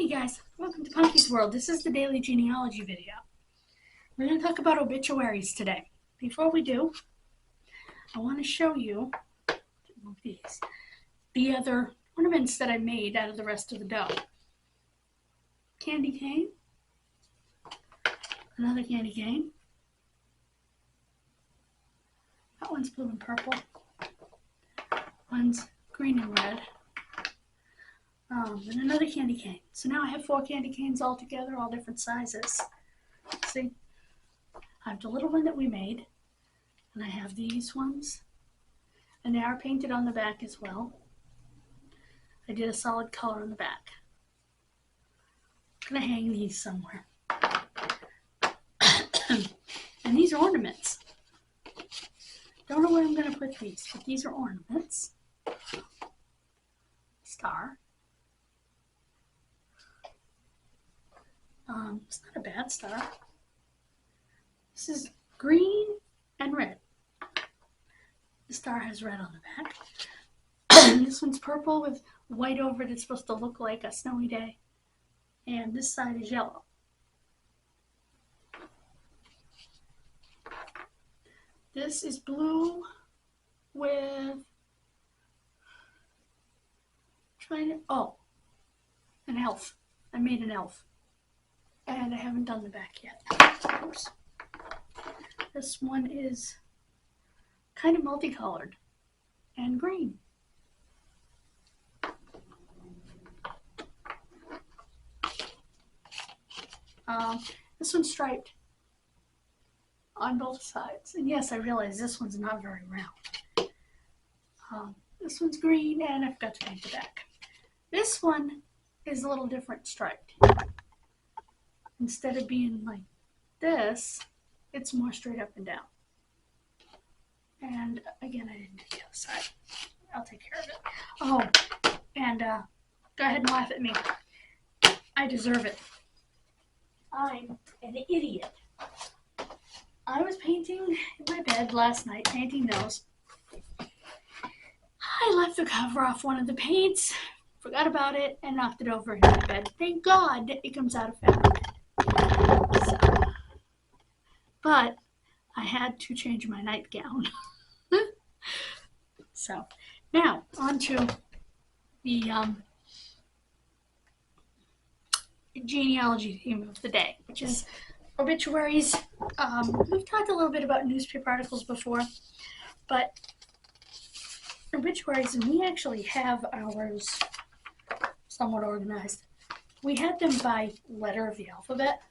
guys, welcome to Punky's World. This is the daily genealogy video. We're going to talk about obituaries today. Before we do, I want to show you the other ornaments that I made out of the rest of the dough. Candy cane, another candy cane. That one's blue and purple. One's green and red. And another candy cane. So now I have 4 candy canes all together, all different sizes. See? I have the little one that we made, and I have these ones, and they are painted on the back as well. I did a solid color on the back. I'm going to hang these somewhere. And these are ornaments. Don't know where I'm going to put these, but these are ornaments. Star. It's not a bad star. This is green and red. The star has red on the back. This one's purple with white over it. It's supposed to look like a snowy day. And this side is yellow. This is blue with an elf. I made an elf. And I haven't done the back yet. Oops. This one is kind of multicolored and green. This one's striped on both sides. And yes, I realize this one's not very round. This one's green, and I forgot to paint the back. This one is a little different striped. Instead of being like this, it's more straight up and down. And again, I didn't do the other side. I'll take care of it. Oh, and go ahead and laugh at me. I deserve it. I'm an idiot. I was painting in my bed last night, painting those. I left the cover off one of the paints, forgot about it, and knocked it over in my bed. Thank God it comes out of fabric. But I had to change my nightgown. So now on to the genealogy theme of the day, which is obituaries. We've talked a little bit about newspaper articles before, but obituaries, and we actually have ours somewhat organized. We had them by letter of the alphabet.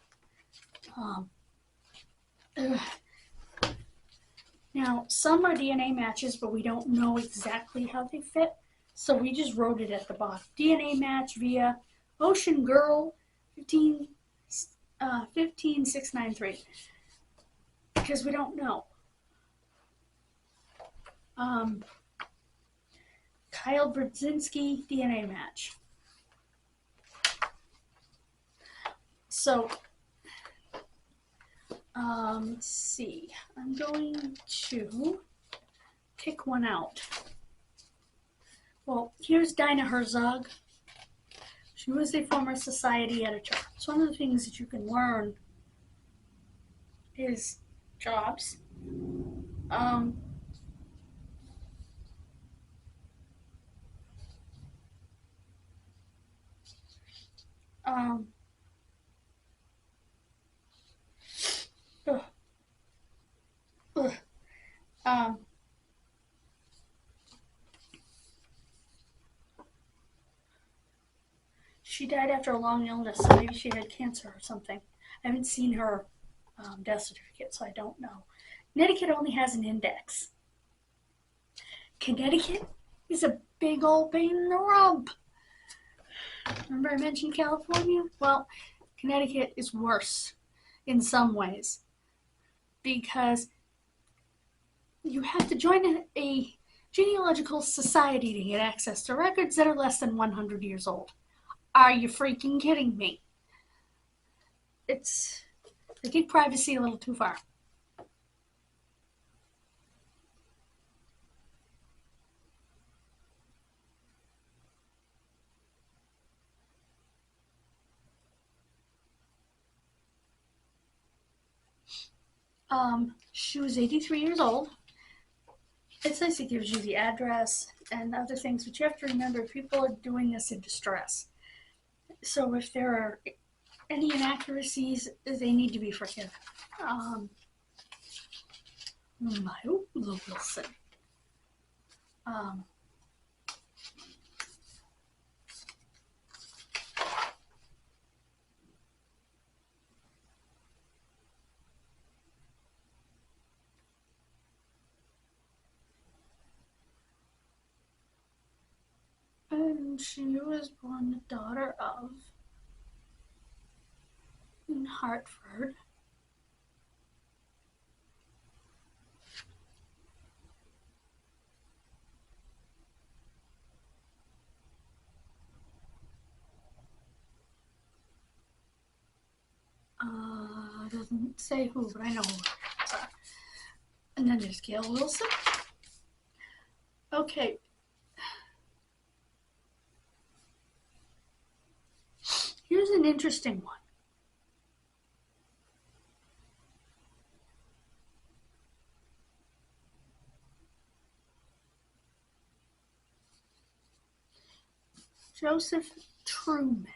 Now, some are DNA matches, but we don't know exactly how they fit, so we just wrote it at the bottom. DNA match via Ocean Girl 15693, because we don't know. Kyle Brzezinski DNA match. So, let's see. I'm going to pick one out. Well, here's Dinah Herzog. She was a former society editor. So one of the things that you can learn is jobs. She died after a long illness, so maybe she had cancer or something. I haven't seen her death certificate, so I don't know. Connecticut only has an index. Connecticut is a big old pain in the rump. Remember I mentioned California? Well, Connecticut is worse in some ways because you have to join a genealogical society to get access to records that are less than 100 years old. Are you freaking kidding me? They take privacy a little too far. She was 83 years old. It's nice it gives you the address and other things, but you have to remember people are doing this in distress. So if there are any inaccuracies, they need to be forgiven. Milo Wilson. And she was born the daughter of in Hartford. Doesn't say who, but I know who. And then there's Gail Wilson. Okay. Here's an interesting one. Joseph Truman.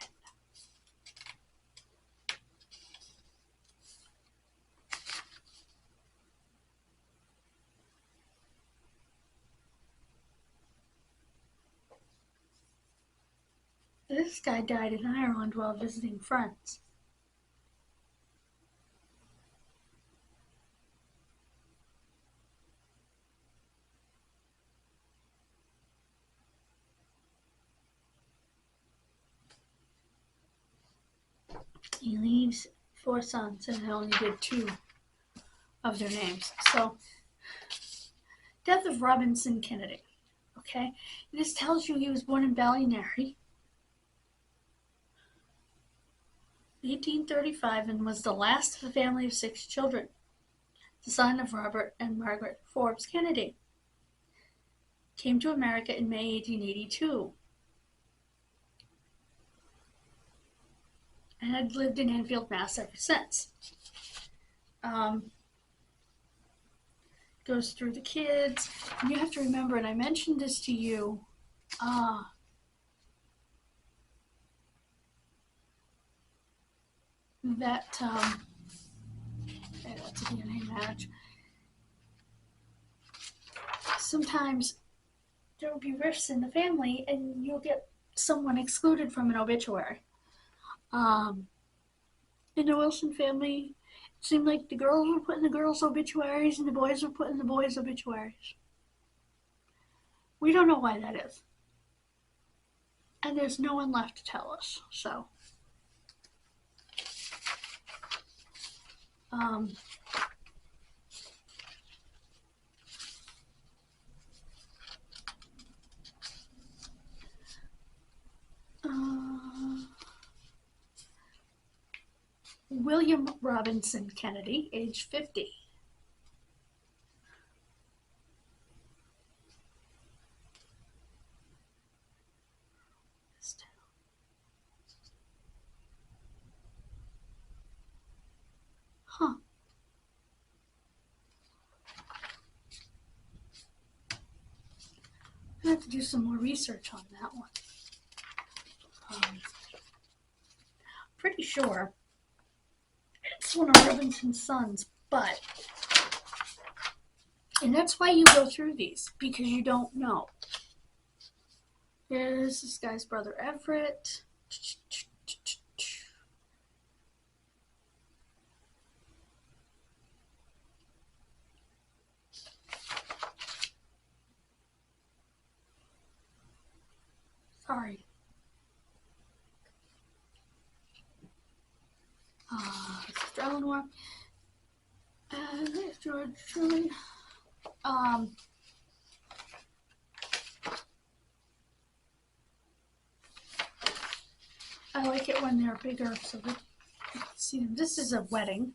This guy died in Ireland while visiting friends. He leaves 4 sons and only did 2 of their names. So, death of Robinson Kennedy. Okay, this tells you he was born in Ballynerry, 1835, and was the last of a family of 6 children, the son of Robert and Margaret Forbes Kennedy. Came to America in May 1882 and had lived in Enfield, Mass. Ever since. Goes through the kids, and you have to remember, and I mentioned this to you, that that's a DNA match. Sometimes there will be rifts in the family, and you'll get someone excluded from an obituary. In the Wilson family, it seemed like the girls were putting the girls' obituaries and the boys were putting the boys' obituaries. We don't know why that is. And there's no one left to tell us, so. William Robinson Kennedy, age 50. Huh. I have to do some more research on that one. Pretty sure it's one of Robinson's sons, but, and that's why you go through these, because you don't know. Here's this guy's brother Everett. Sorry. Sister Eleanor. And there's George Truman. I like it when they're bigger so that you can see them. This is a wedding.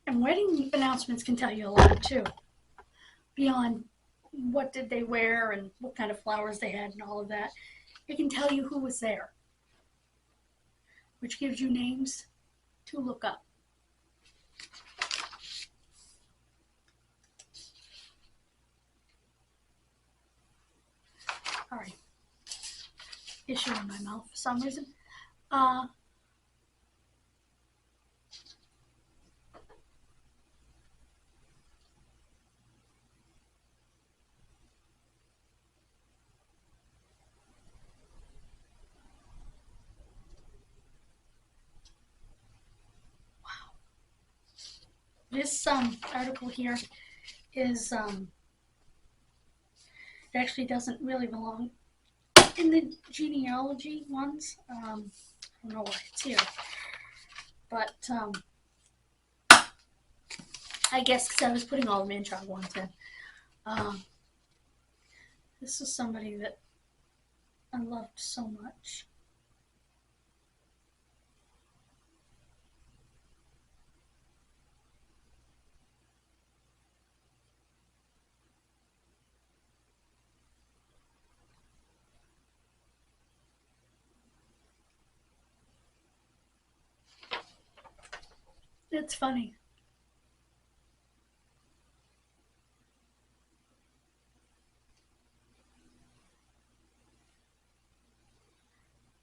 And wedding announcements can tell you a lot too. Beyond what did they wear and what kind of flowers they had and all of that. It can tell you who was there. which gives you names to look up. Sorry. Issue in my mouth for some reason. Wow. This article here is it actually doesn't really belong in the genealogy ones. I don't know why it's here, but I guess because I was putting all the man-child ones in. This is somebody that I loved so much. It's funny.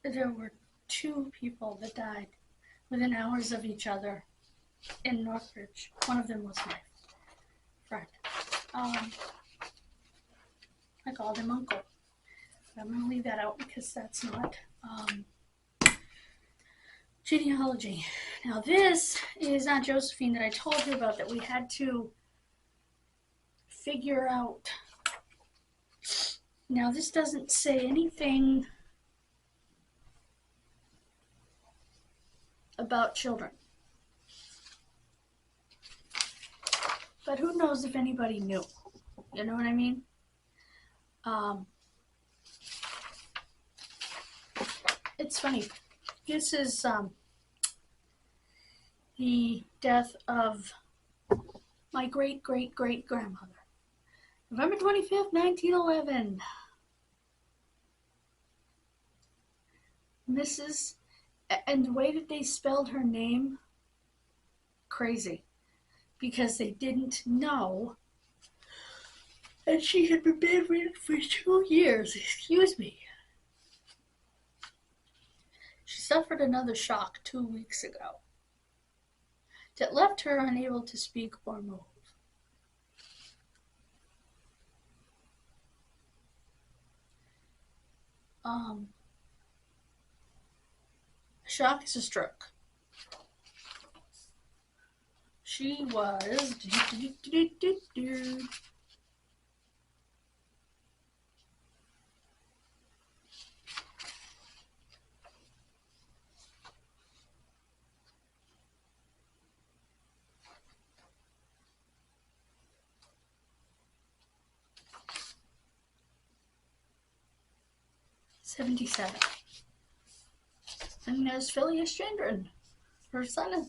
There were two people that died within hours of each other in Northbridge. One of them was my friend. I called him Uncle. But I'm going to leave that out because that's not genealogy. Now this is Aunt Josephine that I told you about that we had to figure out. Now this doesn't say anything about children. But who knows if anybody knew? You know what I mean? It's funny. This is the death of my great-great-great-grandmother. November 25th, 1911. Mrs. And the way that they spelled her name, crazy. Because they didn't know. And she had been bedridden for 2 years. Excuse me. She suffered another shock 2 weeks ago that left her unable to speak or move. Shock is a stroke. She was 77. And there's Phileas Gendron, her son-in-law.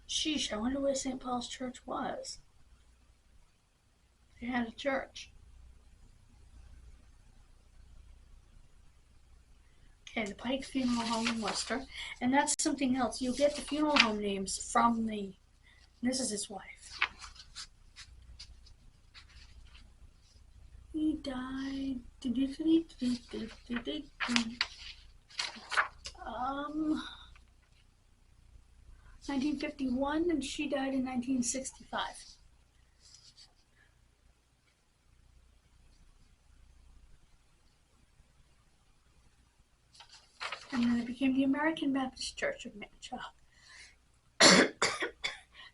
Sheesh, I wonder where St. Paul's Church was. They had a church. Okay, the Pike Funeral Home in Worcester. And that's something else. You'll get the funeral home names from the... This is his wife. He died... 1951, and she died in 1965. And then it became the American Baptist Church of Manchok.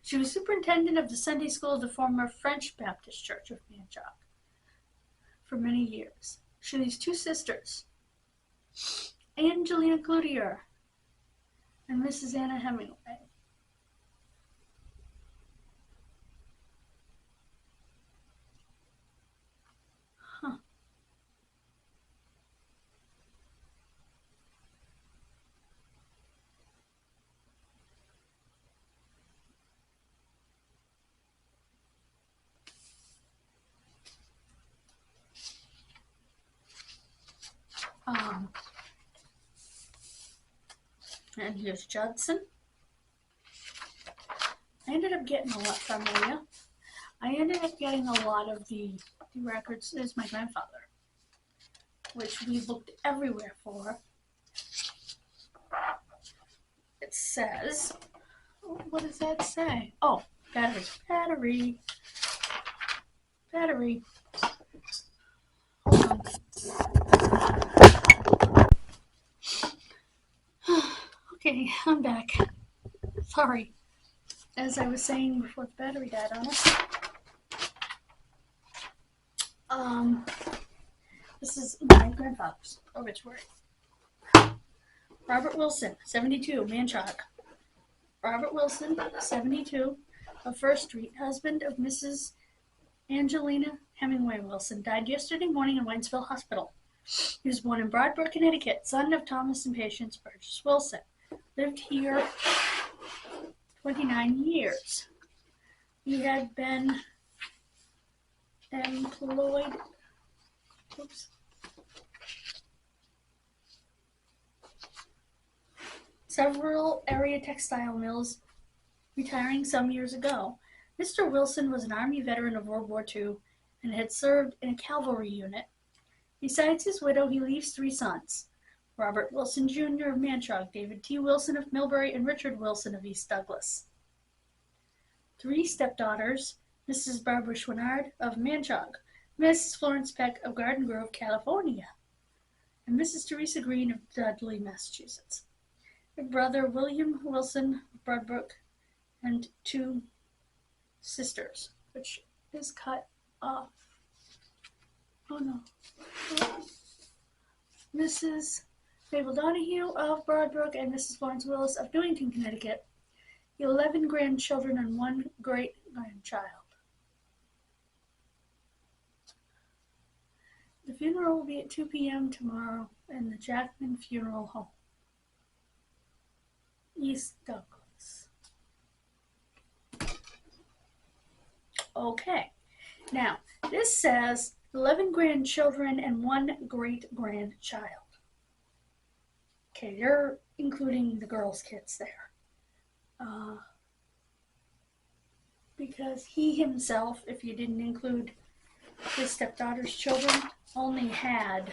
She was superintendent of the Sunday school of the former French Baptist Church of Manchok for many years. She leaves two sisters, Angelina Cloutier and Mrs. Anna Hemingway. And here's Judson. I ended up getting a lot from Leah. I ended up getting a lot of the records. There's my grandfather, which we looked everywhere for. It says, what does that say? Oh, battery. Hold on. Okay, I'm back. Sorry. As I was saying before the battery died on us. This is my grandfather's obituary. Robert Wilson, 72, Manchog. Robert Wilson, 72, of First Street, husband of Mrs. Angelina Hemingway Wilson, died yesterday morning in Waynesville Hospital. He was born in Broadbrook, Connecticut, son of Thomas and Patience Burgess Wilson. Lived here 29 years. He had been employed several area textile mills, retiring some years ago. Mr. Wilson was an Army veteran of World War II and had served in a cavalry unit. Besides his widow, he leaves 3 sons: Robert Wilson Jr. of Manchog, David T. Wilson of Millbury, and Richard Wilson of East Douglas. 3 stepdaughters: Mrs. Barbara Schwinnard of Manchog, Mrs. Florence Peck of Garden Grove, California, and Mrs. Teresa Green of Dudley, Massachusetts. A brother, William Wilson of Broadbrook, and 2 sisters, which is cut off. Oh no. Mrs. Mabel Donahue of Broadbrook and Mrs. Florence Willis of Newington, Connecticut. 11 grandchildren and 1 great-grandchild. The funeral will be at 2 p.m. tomorrow in the Jackman Funeral Home, East Douglas. Okay, now this says 11 grandchildren and 1 great-grandchild. Okay, they're including the girls' kids there. Because he himself, if you didn't include his stepdaughter's children, only had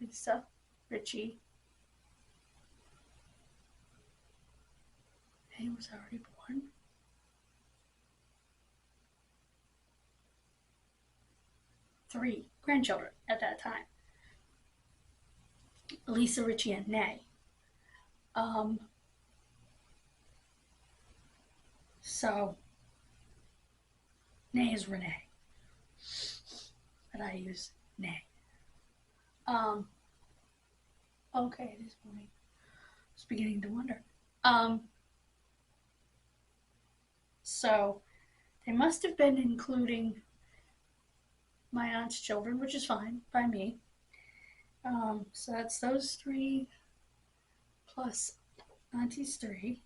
Lisa, Richie. He was already born. Three grandchildren at that time. Lisa, Richie, and Nay. So, Nay is Renee. But I use Nay. Okay, at this point, I was beginning to wonder. So, they must have been including my aunt's children, which is fine by me. So that's those 3 plus auntie's 3.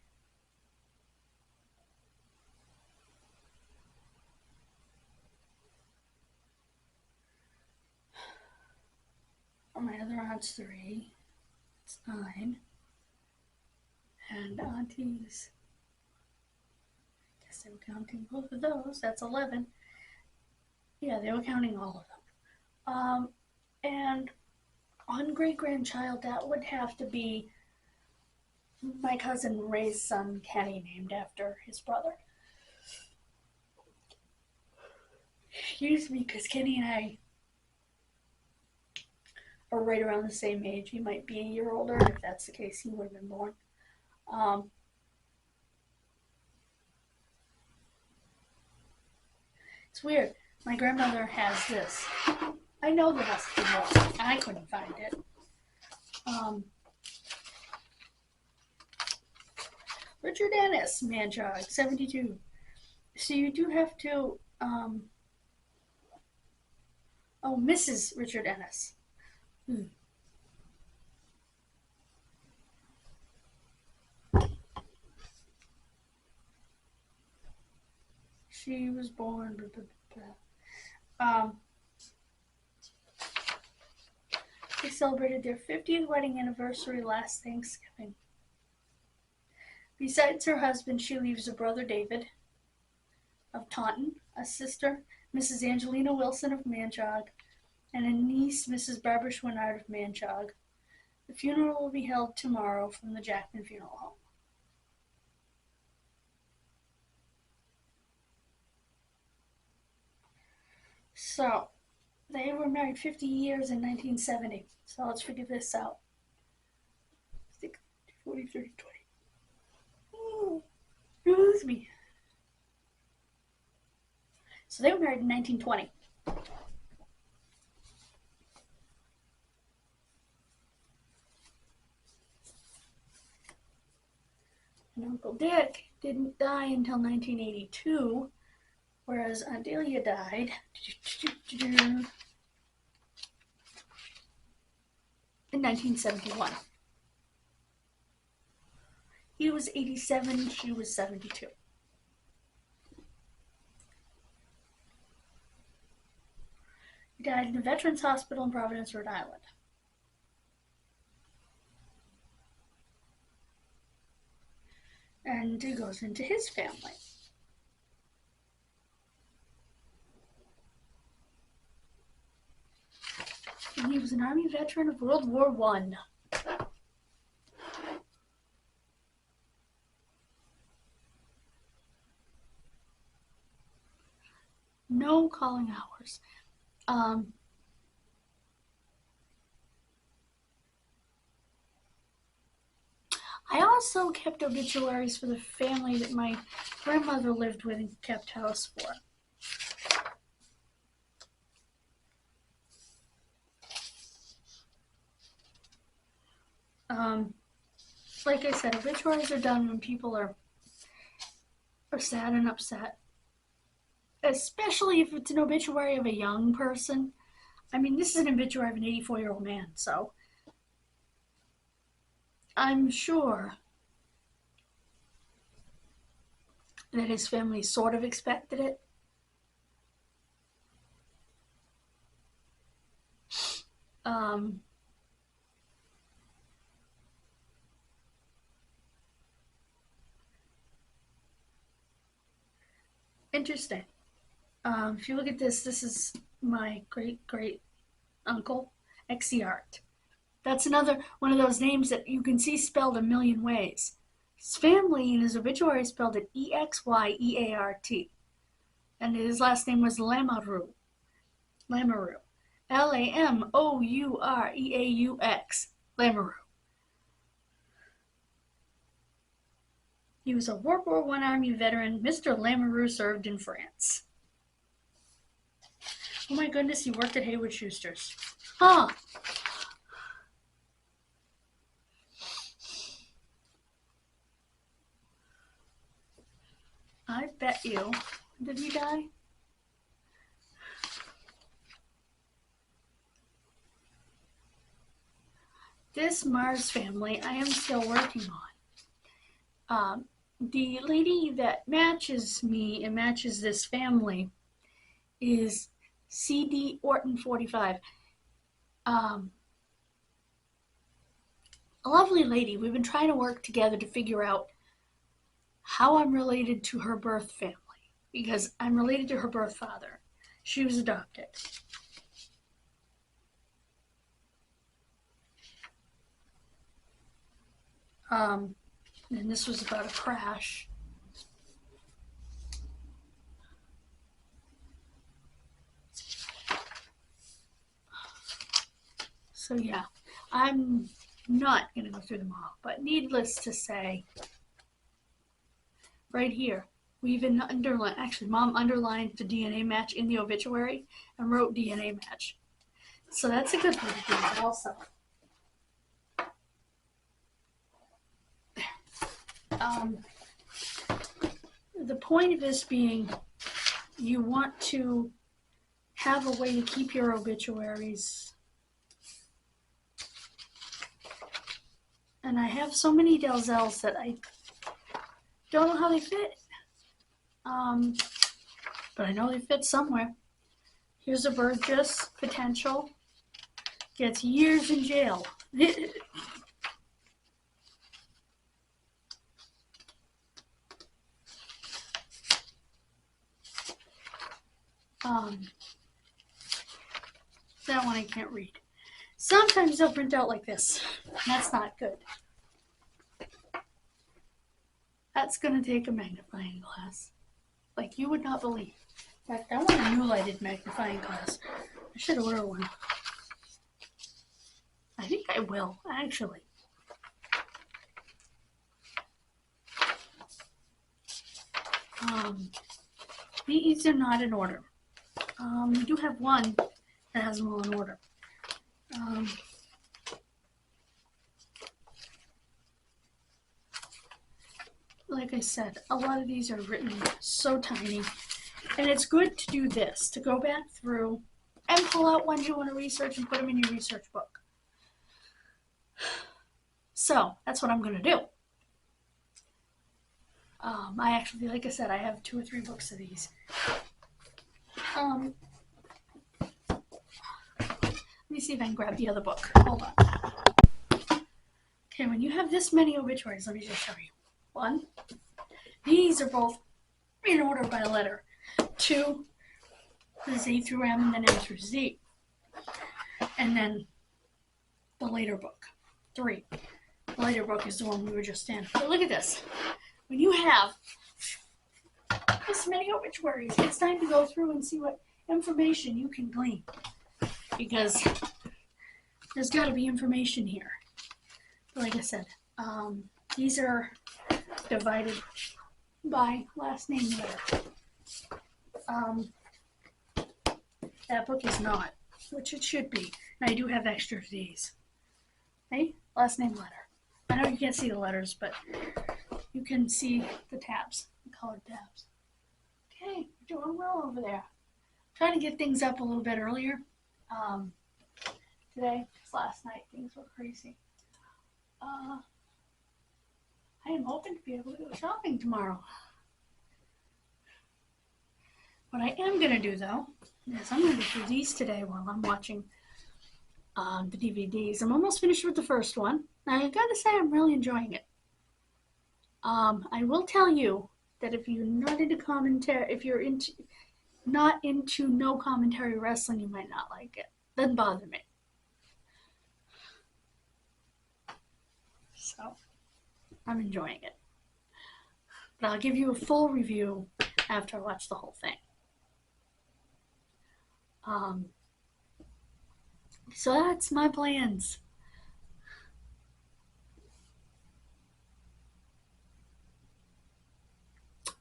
My other aunt's 3. It's 9. And auntie's, I guess they were counting both of those. That's 11. Yeah, they were counting all of them. And on great-grandchild, that would have to be my cousin Ray's son, Kenny, named after his brother. Excuse me, because Kenny and I are right around the same age. He might be a year older. If that's the case, he would have been born. It's weird. My grandmother has this. I know there has to be more. I couldn't find it. Richard Ennis, Manchog, 72. So you do have to, Mrs. Richard Ennis. She was born, They celebrated their 50th wedding anniversary last Thanksgiving. Besides her husband, she leaves a brother, David, of Taunton, a sister, Mrs. Angelina Wilson of Manchog, and a niece, Mrs. Barbara Schwinnard of Manchog. The funeral will be held tomorrow from the Jackman Funeral Home. So, they were married 50 years in 1970. So let's figure this out. 6, 40, 30, 20. Oh, excuse me. So they were married in 1920. And Uncle Dick didn't die until 1982, whereas Aunt Delia died in 1971. He was 87, she was 72. He died in a Veterans Hospital in Providence, Rhode Island. And it goes into his family. And he was an Army veteran of World War I. No calling hours. I also kept obituaries for the family that my grandmother lived with and kept house for. Like I said, obituaries are done when people are sad and upset. Especially if it's an obituary of a young person. I mean, this is an obituary of an 84-year-old man, so I'm sure that his family sort of expected it. Interesting. If you look at this, this is my great uncle, VJEXY Art. That's another one of those names that you can see spelled a million ways. His family in his obituary spelled it EXYEART. And his last name was Lamoureux. Lamoureux. LAMOUREAUX. Lamoureux. He was a World War I Army veteran. Mr. Lamoureux served in France. Oh my goodness, he worked at Haywood Schuster's. Huh. I bet you. Did he die? This Mars family I am still working on. The lady that matches me and matches this family is C.D. Orton 45. A lovely lady. We've been trying to work together to figure out how I'm related to her birth family, because I'm related to her birth father. She was adopted. And this was about a crash. So yeah, I'm not going to go through them all, but needless to say, right here, we even underlined, actually Mom underlined the DNA match in the obituary and wrote DNA match. So that's a good way to do it also. The point of this being, you want to have a way to keep your obituaries. And I have so many Delzells that I don't know how they fit. But I know they fit somewhere. Here's a Burgess potential. gets years in jail. That one I can't read. Sometimes they'll print out like this. That's not good. That's going to take a magnifying glass. Like you would not believe. In fact, I want a new lighted magnifying glass. I should order one. I think I will, actually. These are not in order. We do have one that has them all in order. Like I said, a lot of these are written so tiny. And it's good to do this, to go back through and pull out ones you want to research and put them in your research book. So, that's what I'm going to do. I actually, like I said, I have 2 or 3 books of these. Let me see if I can grab the other book. Hold on. Okay, when you have this many obituaries, let me just show you. 1, these are both in order by letter. 2, the Z through M and then M through Z. And then the later book. 3, the later book is the one we were just in. But look at this. When you have this many obituaries, it's time to go through and see what information you can glean. Because there's got to be information here. But like I said, these are divided by last name letter. That book is not, which it should be. And I do have extra of these. Okay, last name letter. I know you can't see the letters, but you can see the tabs, the colored tabs. Okay, you're doing well over there. Trying to get things up a little bit earlier today, because last night things were crazy. I am hoping to be able to go shopping tomorrow. What I am going to do, though, is I'm going to do these today while I'm watching the DVDs. I'm almost finished with the first one. Now, I gotta say, I'm really enjoying it. I will tell you that if you're not into commentary, if you're not into no commentary wrestling, you might not like it. Doesn't bother me. So, I'm enjoying it. But I'll give you a full review after I watch the whole thing. So that's my plans.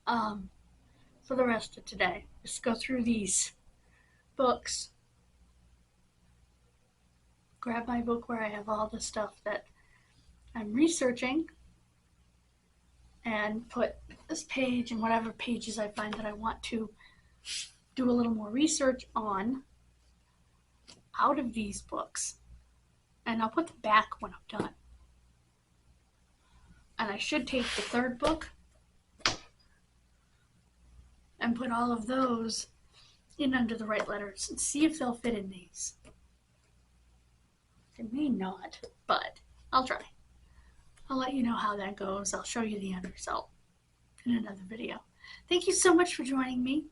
For the rest of today, just go through these books. Grab my book where I have all the stuff that I'm researching and put this page and whatever pages I find that I want to do a little more research on out of these books. And I'll put them back when I'm done. And I should take the 3rd book and put all of those in under the right letters and see if they'll fit in these. They may not, but I'll try. I'll let you know how that goes. I'll show you the end result in another video. Thank you so much for joining me.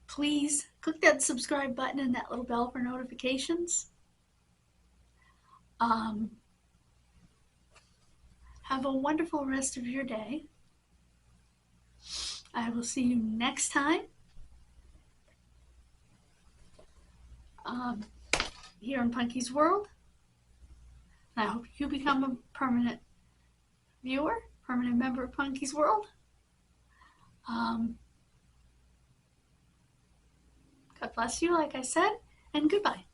Please click that subscribe button and that little bell for notifications. Have a wonderful rest of your day. I will see you next time here in Punky's World. And I hope you become a permanent viewer, permanent member of Punky's World. God bless you, like I said, and goodbye.